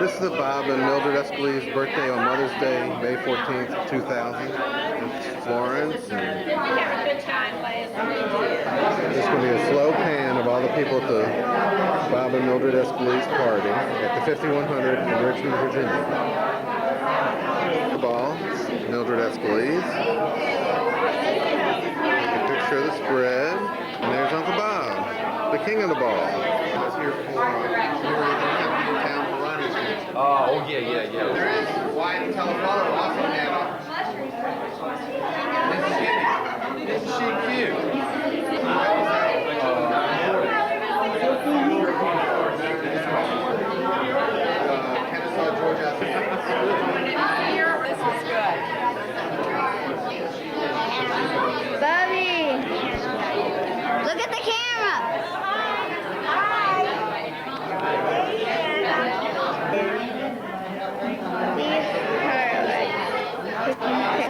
This is Bob and Mildred Eskeles' birthday on Mother's Day, May 14th, 2000. It's Florence. And this is going to be a slow pan of all the people at the Bob and Mildred Eskeles party at the 5100 in Richmond, Virginia. The ball, Mildred Eskeles. A picture of the spread. And there's Uncle Bob, the king of the ball. He's here for oh, yeah. There is Wyatt Telefollow also had Isn't she cute? Kennesaw, Georgia. This is good. Bobby, look at the camera.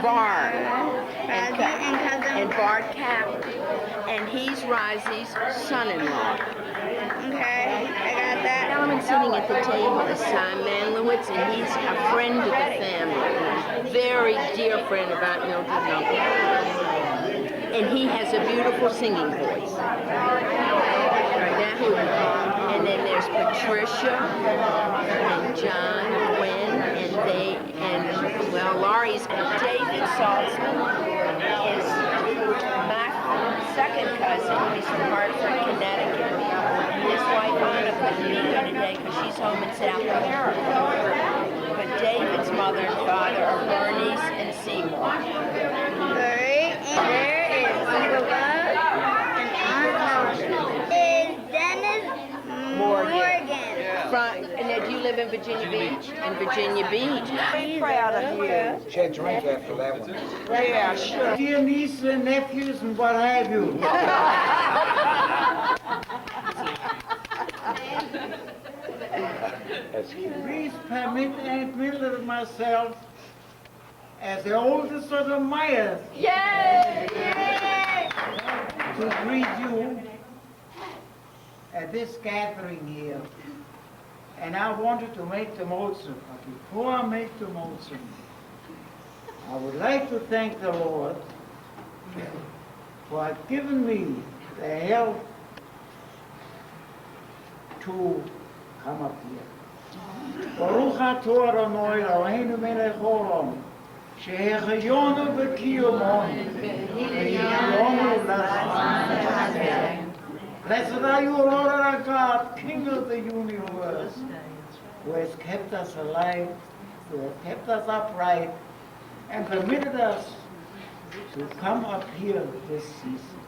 Bart And Bart Cap, and he's Risey's son-in-law. Okay, I got that. Gentleman sitting at the table is Cy Manlowitz, and he's a friend of the family, very dear friend of Aunt Mildred and Uncle. And he has a beautiful singing voice. And then there's Patricia and John Gwen, and Laurie's David Saltzman is my second cousin. He's from Hartford, Connecticut. His wife Anna couldn't be here today because she's home in South America. But David's mother and father are Bernice and Seymour. Alright, and there is Uncle Bob and Aunt Mildred. Is Dennis Morgan. And do you live in Virginia Beach? In Virginia Beach. I'm proud of you. Should drink after that one. Yeah, sure. Dear nieces and nephews and what have you. Please permit Aunt Mildred and myself, as the oldest of the Meyers, to greet you at this gathering here. And I wanted to make the motion, but before I make the motion, I would like to thank the Lord for giving me the help to come up here. Baruch atah Adonai Eloheinu melech haolam, shehechayoנו v'kiyomonu, v'yihyoנו l'smach. Blessed are you, Lord our God, King of the universe, who has kept us alive, who has kept us upright, and permitted us to come up here this season.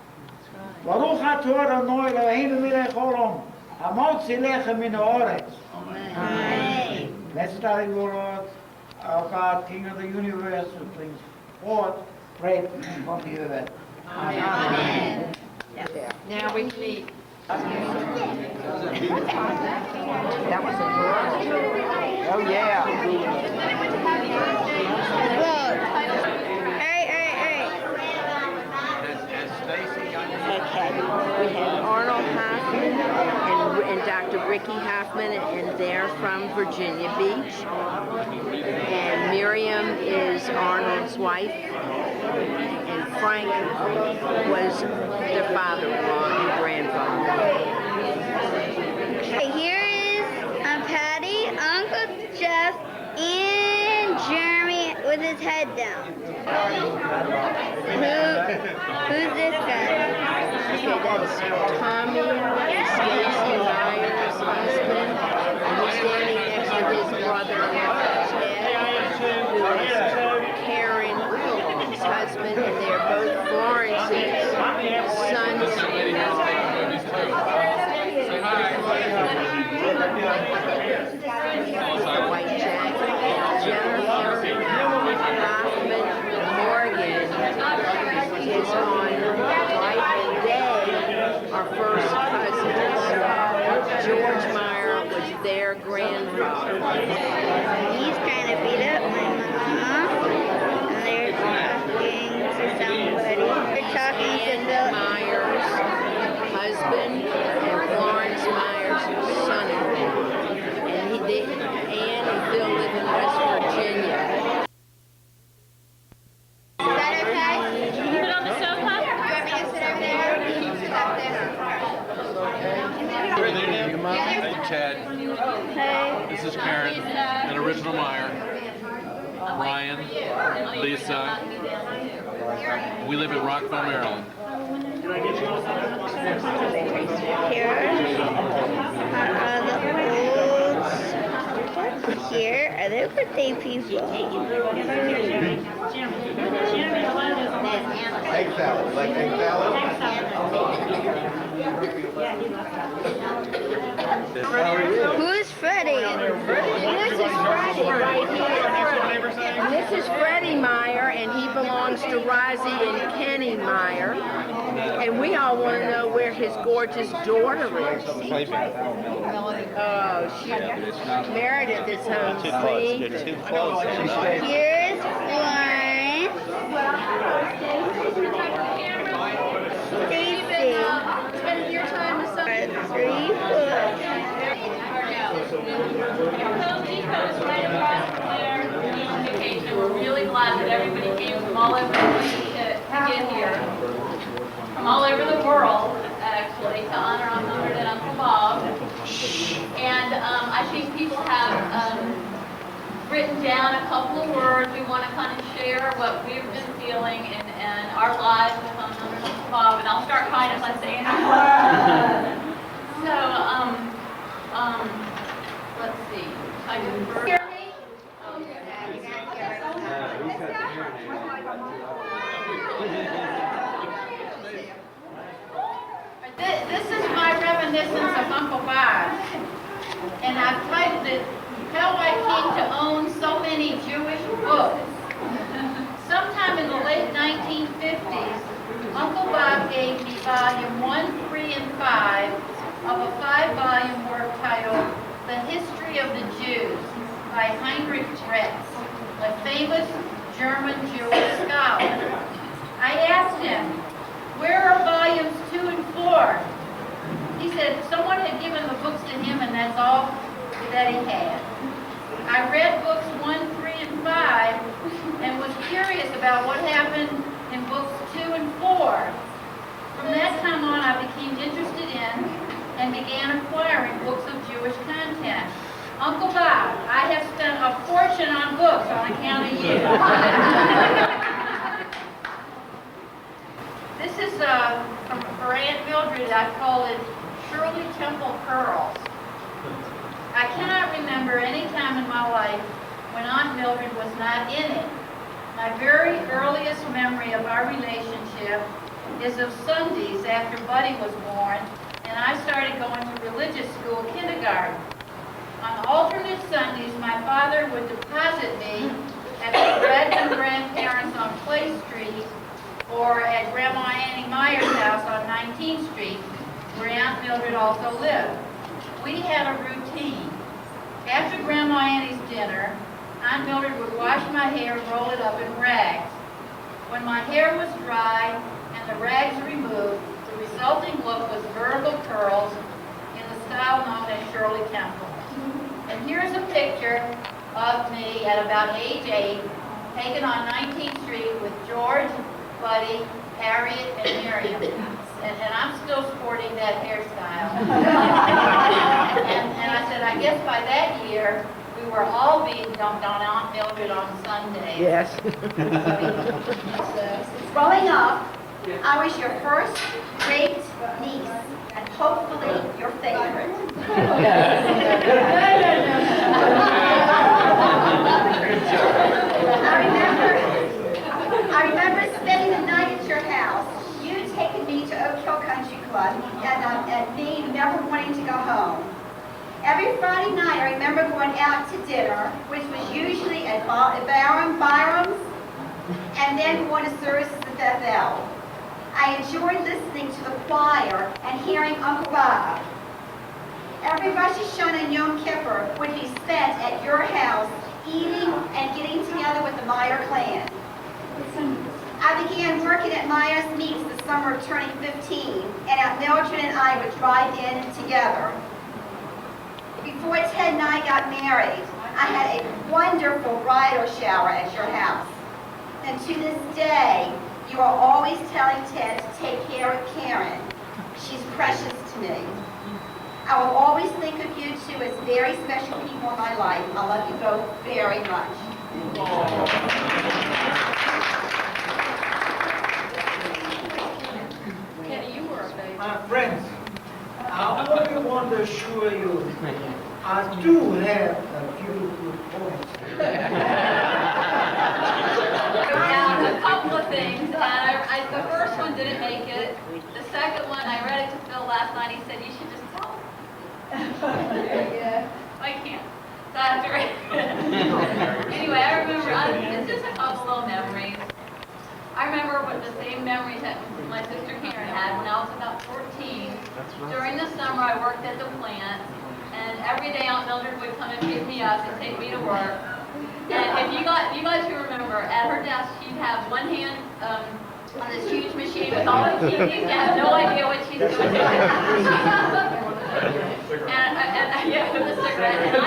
Baruch atah Adonai Eloheinu melech haolam, hamotzi lechem min haaretz. Amen. Blessed are you, Lord our God, King of the universe, who brings forth bread from the earth. Amen. Now we eat. That was a girl. Oh yeah. We have Arnold Hoffman and Dr. Ricky Hoffman, and they're from Virginia Beach. And Miriam is Arnold's wife. And Frank was their father-in-law and grandfather. Here is Patty, Uncle Jeff, and Jeremy with his head down. Who's this guy? Okay, that's Tommy and Stacy Meyer's husband. And he's standing next to his brother-in-law, Ted, who is Karen's husband, and they're both Florence's sons-in-law. The white jacket, Jennifer Hoffman Morgan is on White Day, our first cousins. George Meyer was their grandfather. He's kind of beat up my mama. And they're talking to somebody. They're talking to Ann Meyer's husband and Florence Meyer's son-in-law. And Ann Ted. Hey. This is Karen. And original Meyer. Ryan. Lisa. We live in Rockville, Maryland. Here are the olds. Here are the birthday people. Egg salad, like egg salad? Who's Freddie? This is Freddie right here. And this is Freddie Meyer, and he belongs to Rosie and Kenny Meyer. And we all want to know where his gorgeous daughter is. Oh, Meredith is home sleeping. Here's Florence. Stacy. Spending your time with some 3 foot. We're really glad that everybody came from all over to get here, from all over the world, actually, to honor Aunt Mildred and Uncle Bob. And I think people have written down a couple of words. We want to kind of share what we've been feeling and our lives with Aunt Mildred and Uncle Bob. And I'll start crying if I say anything. So, let's see. I can hear me? This is my reminiscence of Uncle Bob. And I've titled it, How I Came to Own So Many Jewish Books. Sometime in the late 1950s, Uncle Bob gave me volume 1, 3, and 5 of a 5-volume work titled The History of the Jews by Heinrich Dretz, a famous German Jewish scholar. I asked him, where are volumes 2 and 4? He said someone had given the books to him and that's all that he had. I read books 1, 3, and 5 and was curious about what happened in books 2 and 4. From that time on, I became interested in and began acquiring books of Jewish content. Uncle Bob, I have spent a fortune on books on account of you. This is for Aunt Mildred. I call it Shirley Temple Curls. I cannot remember any time in my life when Aunt Mildred was not in it. My very earliest memory of our relationship is of Sundays after Buddy was born and I started going to religious school kindergarten. On alternate Sundays, my father would deposit me at the Redmond grandparents on Clay Street or at Grandma Annie Meyer's house on 19th Street, where Aunt Mildred also lived. We had a routine. After Grandma Annie's dinner, Aunt Mildred would wash my hair and roll it up in rags. When my hair was dry and the rags removed, the resulting look was vertical curls in the style known as Shirley Temple. And here's a picture of me at about age 8, taken on 19th Street with George, Buddy, Harriet, and Miriam. And I'm still sporting that hairstyle. and I said, I guess by that year, we were all being dumped on Aunt Mildred on Sunday. Yes. Growing up, I was your first great niece, and hopefully your favorite. I remember spending the night at your house. You taking me to Oak Hill Country Club, and me never wanting to go home. Every Friday night, I remember going out to dinner, which was usually at Byram's, and then going to services at Bethel. I enjoyed listening to the choir and hearing Uncle Bob. Every Rosh Hashanah and Yom Kippur would be spent at your house, eating and getting together with the Meyer clan. I began working at Meyer's Meats the summer of turning 15, and Aunt Mildred and I would drive in together. Before Ted and I got married, I had a wonderful bridal shower at your house. And to this day, you are always telling Ted to take care of Karen. She's precious to me. I will always think of you two as very special people in my life. I love you both very much. Kenny, you were a baby. Friends, I only want to assure you, I do have a few good points. Now, a couple of things. The first one didn't make it. The second one, I read it to Phil last night. He said, you should just tell him. I can't. So I have to read it. Anyway, I remember, it's just a couple little memories. I remember what the same memories that my sister Karen had when I was about 14. During the summer, I worked at the plant, and every day Aunt Mildred would come and pick me up and take me to work. And if you guys who remember, at her desk, she'd have one hand on this huge machine with all the keys. You have no idea what she's doing. And yeah, with the cigarette. And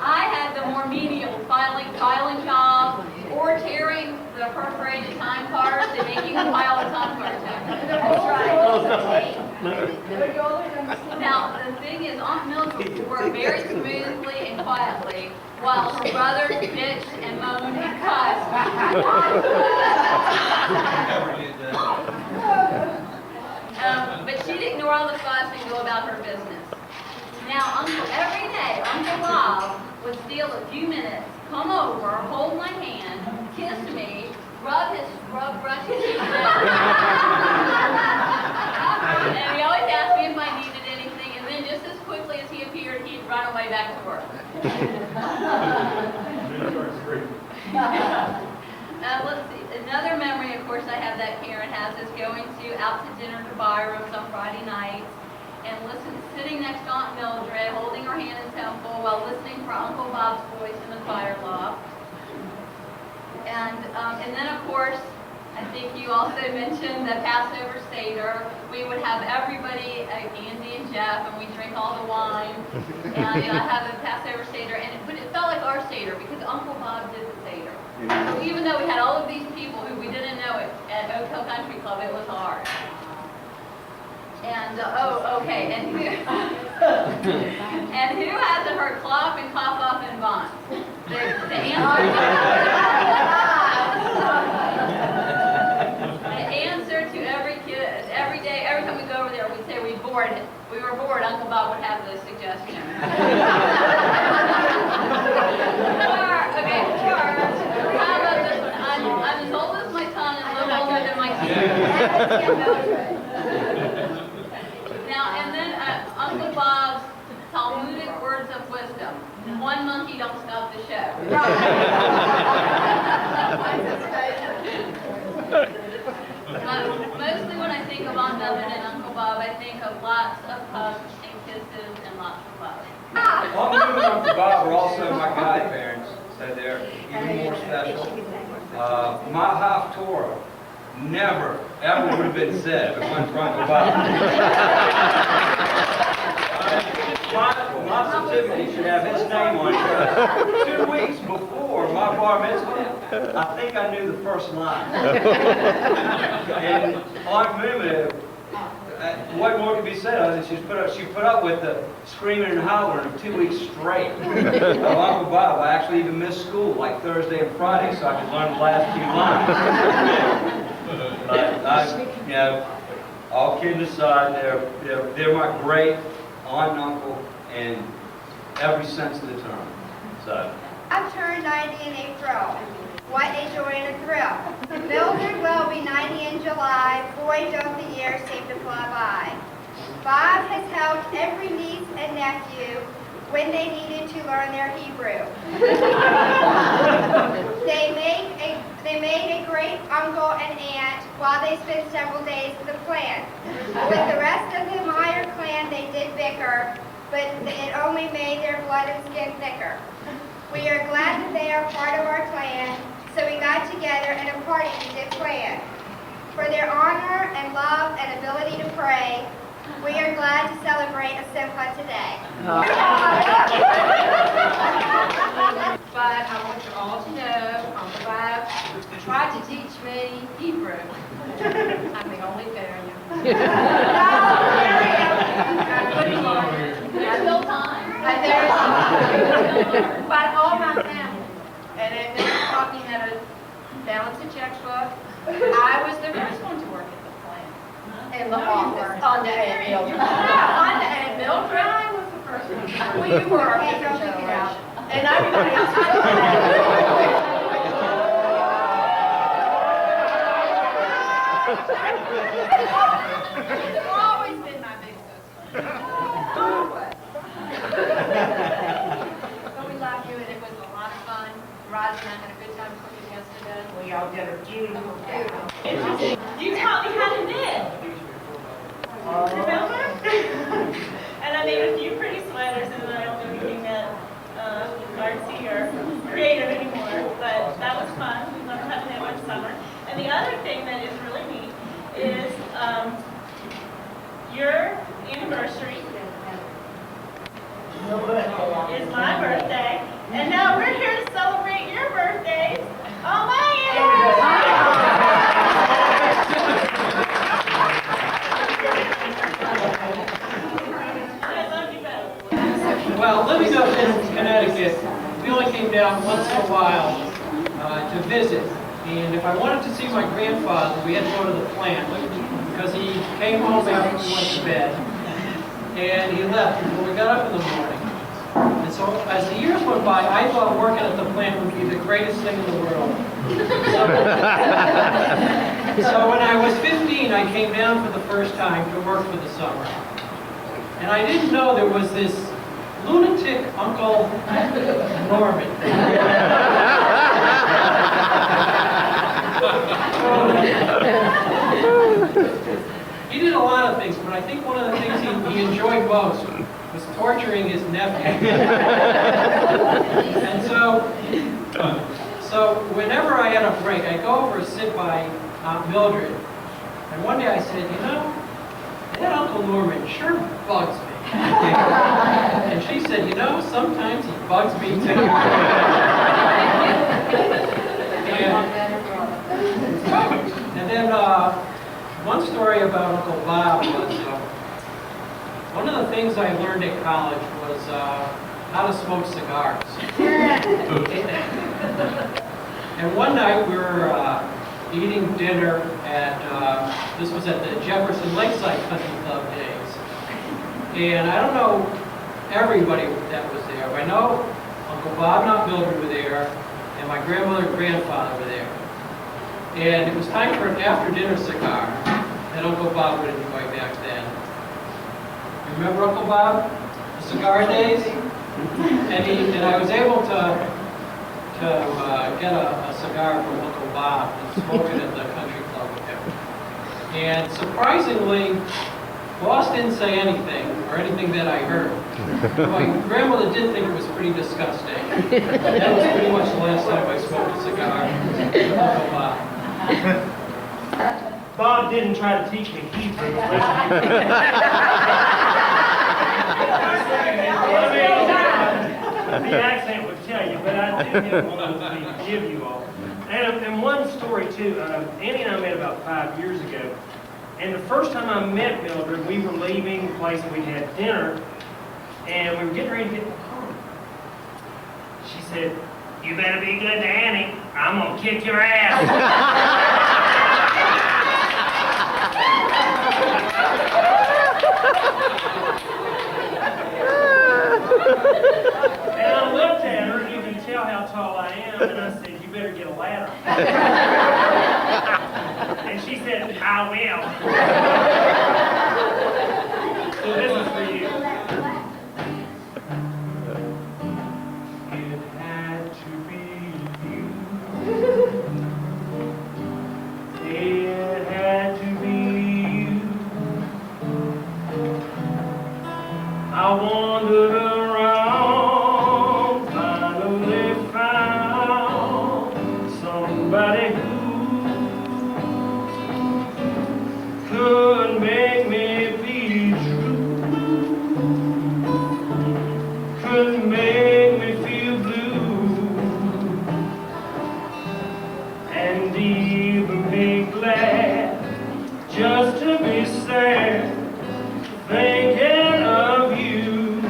I had the more menial filing job, or tearing the perforated time cards and making them file the time cards. Now, the thing is, Aunt Mildred would work very smoothly and quietly, while her brothers bitched and moaned and cussed. But she'd ignore all the fuss and go about her business. Now, every day, Uncle Bob would steal a few minutes, come over, hold my hand, kiss me, brush his teeth, and he always asked me if I needed anything, and then just as quickly as he appeared, he'd run away back to work. Let's see. Another memory, of course, I have that Karen has is going out to dinner to Byram's on Friday nights and sitting next to Aunt Mildred, holding her hand in temple while listening for Uncle Bob's voice in the choir loft. And then, of course, I think you also mentioned the Passover Seder. We would have everybody, Andy and Jeff, and we drink all the wine. And have a Passover Seder, but it felt like our Seder because Uncle Bob did the Seder. So even though we had all of these people who we didn't know at Oak Hill Country Club, it was ours. And, okay, and who hasn't heard clop and clop off in bonds? The answer to every kid, every day, every time we go over there, we'd say we were bored, Uncle Bob would have the suggestion. Okay, how about this one? I'm as old as my tongue and a little older than my teeth. Now, and then Uncle Bob's Talmudic words of wisdom. One monkey don't stop the show. Mostly when I think of Aunt Mildred and Uncle Bob, I think of lots of hugs and kisses and lots of love. Aunt Mildred and Uncle Bob are also my godparents, so they're even more special. My half Torah never, ever would have been said if it wasn't for Uncle Bob. My certificate should have his name on it. 2 weeks before my bar mitzvah, I think I knew the first line. And Aunt Mildred, what more could be said other than she put up with the screaming and hollering of 2 weeks straight. Uncle Bob, I actually even missed school like Thursday and Friday so I could learn the last few lines. All kidding aside, they're my great aunt and uncle in every sense of the term. So. I've turned 90 in April. What a joy and a thrill. Mildred will be 90 in July. Boy, don't the years seem to fly by. Bob has helped every niece and nephew when they needed to learn their Hebrew. They made a great uncle and aunt while they spent several days at the plant. With the rest of the Meyer clan, they did bicker, but it only made their blood and skin thicker. We are glad that they are part of our clan, so we got together and a party we did plan. For their honor and love and ability to pray, we are glad to celebrate a Simcha today. But I want you all to know, Uncle Bob tried to teach me Hebrew. I'm the only failure. But all my family. And at Mr. Coffey had a balance of checkbook. I was the first one to work at the plant. In the office. On the Aunt Mildred. Yeah, on the Aunt Mildred. I was the first one. Well, you were our different generation. And everybody else was. It's always been my big sister. Always. But we love you, and it was a lot of fun. Roz and I had a good time cooking yesterday. We all did a beautiful job. You taught me how to knit. Remember? And I made a few pretty sweaters, and then I don't do anything that artsy or creative anymore. But that was fun. We learned how to knit one summer. And the other thing that is really neat is your anniversary is my birthday. And now we're here to celebrate your birthdays on my anniversary. I love you both. Well, living up in Connecticut, we only came down once in a while to visit. And if I wanted to see my grandfather, we had to go to the plant because he came home after we went to bed. And he left before we got up in the morning. And so as the years went by, I thought working at the plant would be the greatest thing in the world. So when I was 15, I came down for the first time to work for the summer. And I didn't know there was this lunatic Uncle Norman. He did a lot of things, but I think one of the things he enjoyed most was torturing his nephew. And so whenever I had a break, I'd go over and sit by Aunt Mildred. And one day I said, you know, that Uncle Norman sure bugs me. And she said, you know, sometimes he bugs me too. And then one story about Uncle Bob was one of the things I learned at college was how to smoke cigars. And one night we were eating dinner at, this was at the Jefferson Lakeside Country Club days. And I don't know everybody that was there, but I know Uncle Bob and Aunt Mildred were there, and my grandmother and grandfather were there. And it was time for an after-dinner cigar that Uncle Bob would enjoy back then. You remember Uncle Bob? The cigar days? And I was able to get a cigar from Uncle Bob and smoke it at the country club with him. And surprisingly, Boss didn't say anything, or anything that I heard. My grandmother did think it was pretty disgusting. That was pretty much the last time I smoked a cigar with Uncle Bob. Bob didn't try to teach me Hebrew. The accent would tell you, but I do have one of those to give you all. And one story too, Annie and I met about 5 years ago. And the first time I met Mildred, we were leaving the place and we had dinner, and we were getting ready to get in the car. She said, "You better be good to Annie. I'm gonna kick your ass." And I looked at her, and you can tell how tall I am, and I said, "You better get a ladder." And she said, "I will." So this is for you. It had to be you. It had to be you. I wandered around, finally found somebody who could make me be true, could make me feel blue, and even be glad just to be sad, thinking of you.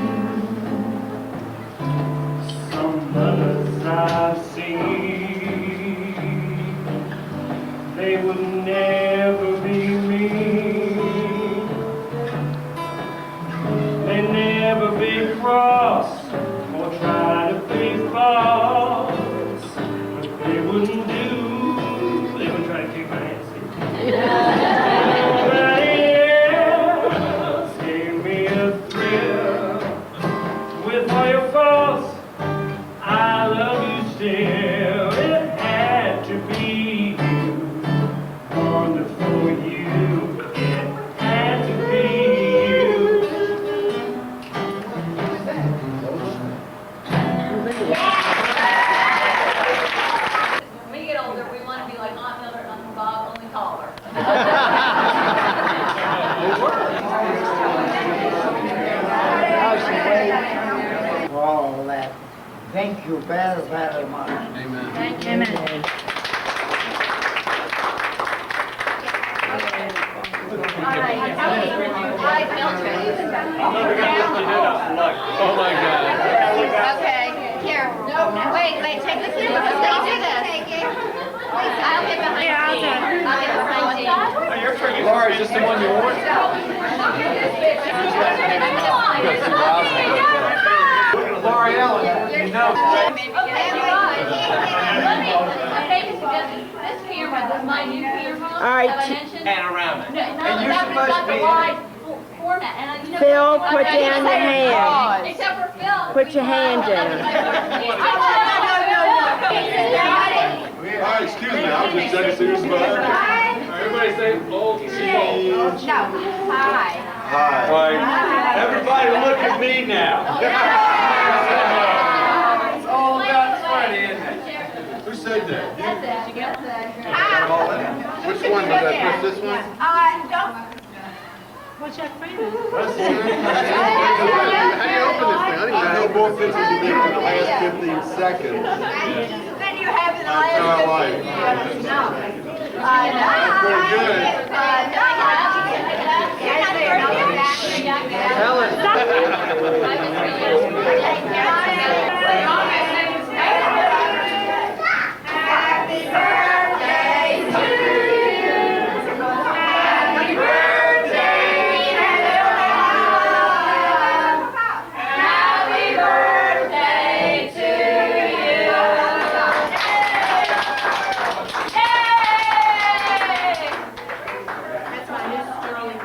cross or try to be false, but they wouldn't do. They would try to kick my ass. Nobody else gave me a thrill. With all your faults, I love you still. It had to be you, wonderful you. It had to be you. When we get older, we want to be like Aunt Mildred and Uncle Bob, only taller. For all of that. Thank you very, very much. Amen. Thank you. All right, Oh my God. Okay, here. Wait, take this in. Let's do this. I'll get behind you. I'll get behind you. Laura, is this the one you want? Laura Ellen, you know. Okay, let me make a suggestion. This camera, this is my new camera. All right, that I mentioned. Panorama. No, And you're that supposed got to the be- wide format, and you know. Phil, put Okay, down your hand. Except for Phil. Put your hand down. All right, excuse me, I was just checking to see who's behind me. Everybody say, oh, cheese. No, hi. Hi. Everybody look at me now. It's all about funny, isn't it? Who said that? Which one was that? Push this one? Don't. What's your friend? How do you open this thing? I didn't I know even both pictures you did in the last 15 seconds. Then you have it That's how I like. That's pretty good. Happy birthday to you. Happy birthday, Happy birthday to you. That's my new sterling.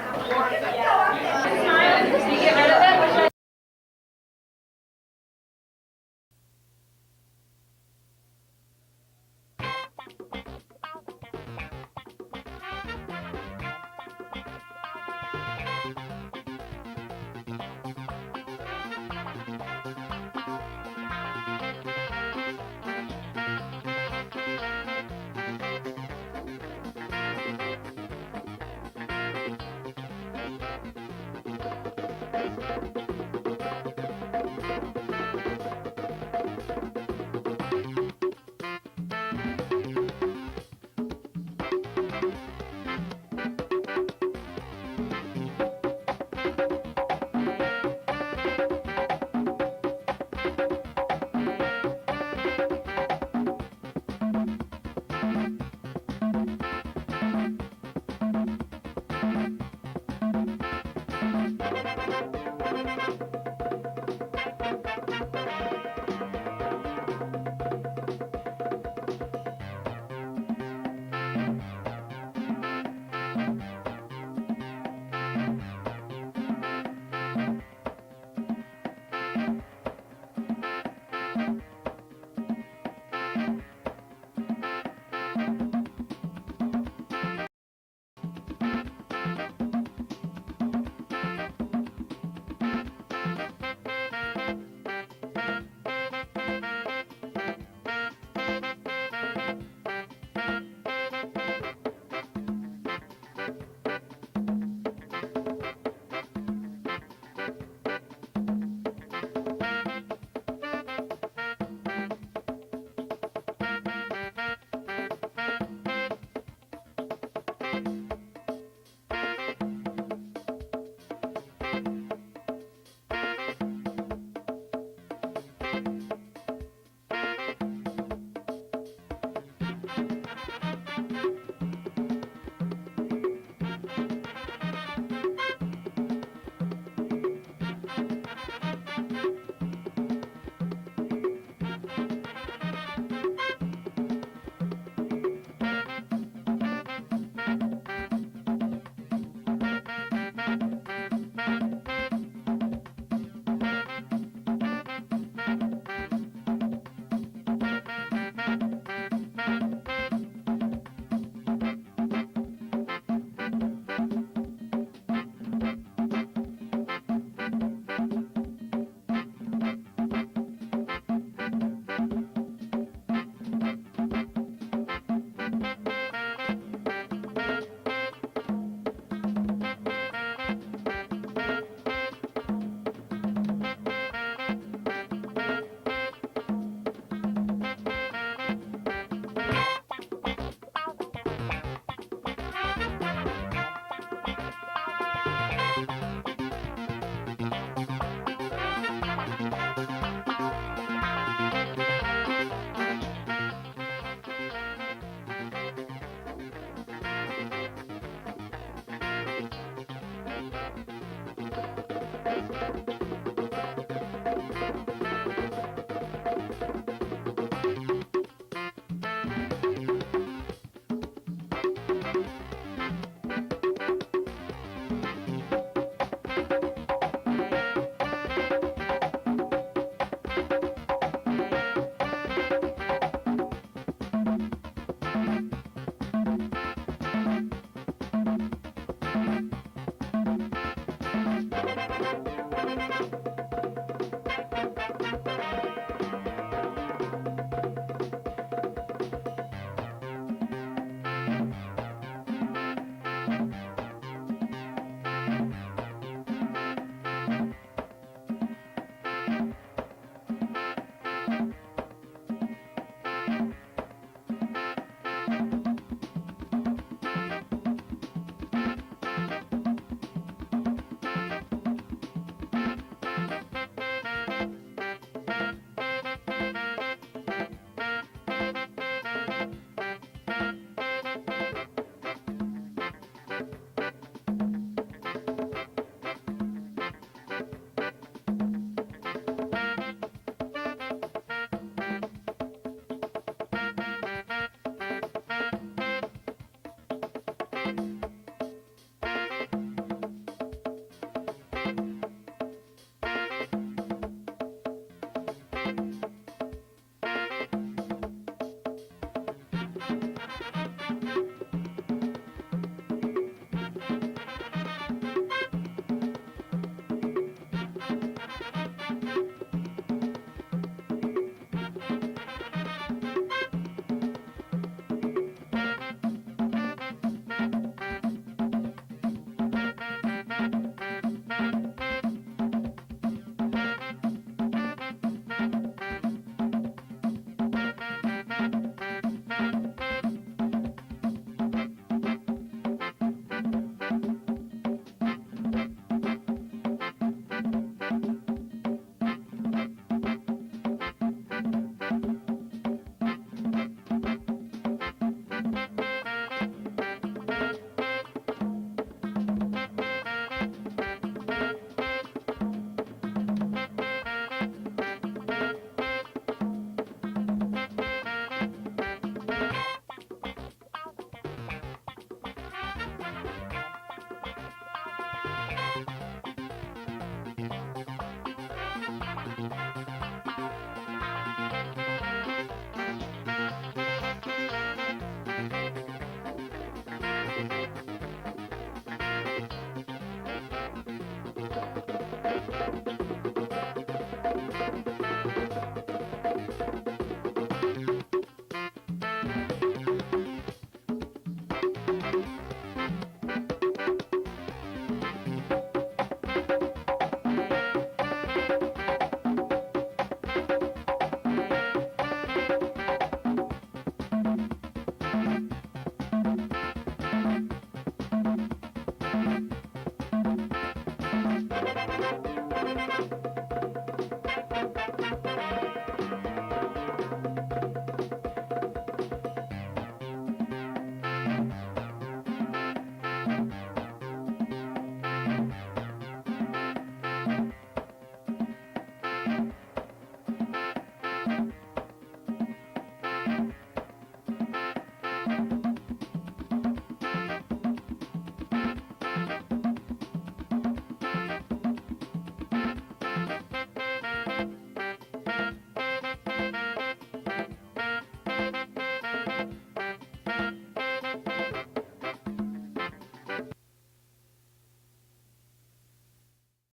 Thank you.